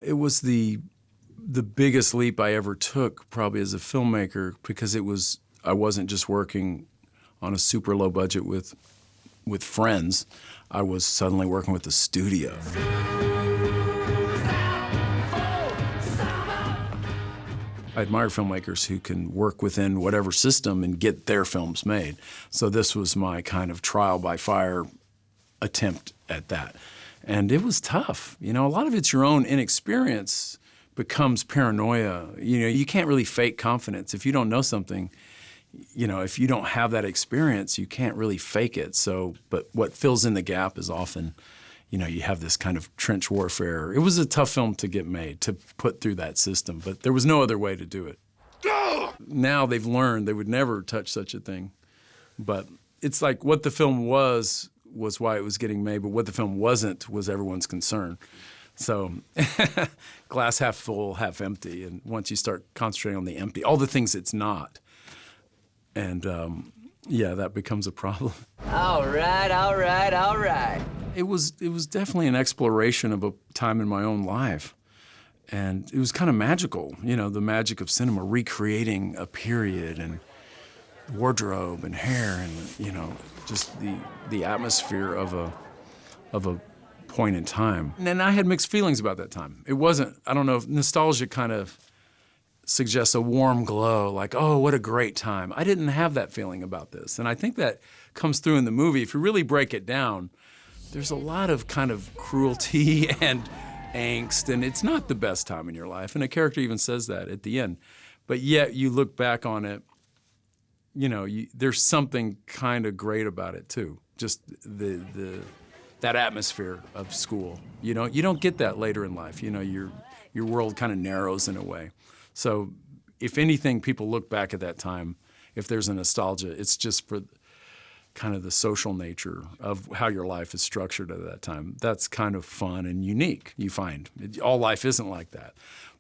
It was the biggest leap I ever took, probably as a filmmaker, because I wasn't just working on a super low budget with friends. I was suddenly working with the studio. I admire filmmakers who can work within whatever system and get their films made. So this was my kind of trial by fire attempt at that. And it was tough. You know, a lot of it's your own inexperience becomes paranoia. You know, you can't really fake confidence. If you don't know something, you know, if you don't have that experience, you can't really fake it. So, but what fills in the gap is often, you know, you have this kind of trench warfare. It was a tough film to get made, to put through that system, but there was no other way to do it. Now they've learned they would never touch such a thing. But it's like what the film was why it was getting made, but what the film wasn't was everyone's concern. So glass half full, half empty. And once you start concentrating on the empty, all the things it's not, and yeah, that becomes a problem. All right, all right, all right. It was definitely an exploration of a time in my own life. And it was kind of magical, you know, the magic of cinema, recreating a period and wardrobe and hair and, you know, just the atmosphere of a point in time. And I had mixed feelings about that time. It wasn't, I don't know, if nostalgia kind of suggests a warm glow, like, oh, what a great time. I didn't have that feeling about this. And I think that comes through in the movie. If you really break it down, there's a lot of kind of cruelty and angst, and it's not the best time in your life. And a character even says that at the end. But yet you look back on it, you know, there's something kind of great about it too. Just that atmosphere of school. You know, you don't get that later in life. You know, your world kind of narrows in a way. So if anything, people look back at that time, if there's a nostalgia, it's just for kind of the social nature of how your life is structured at that time. That's kind of fun and unique, you find. All life isn't like that.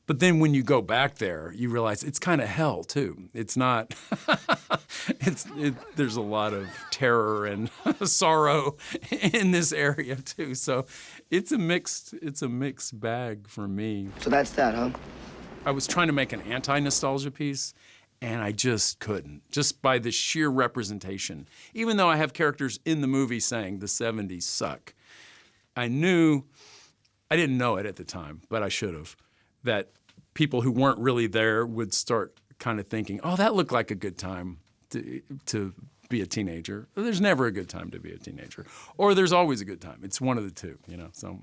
But then when you go back there, you realize it's kind of hell too. It's not, there's a lot of terror and sorrow in this area too. So it's a mixed bag for me. So that's that, huh? I was trying to make an anti-nostalgia piece, and I just couldn't, just by the sheer representation. Even though I have characters in the movie saying the 70s suck, I didn't know it at the time, but I should have, that people who weren't really there would start kind of thinking, oh, that looked like a good time to be a teenager. There's never a good time to be a teenager. Or there's always a good time. It's one of the two, you know, so.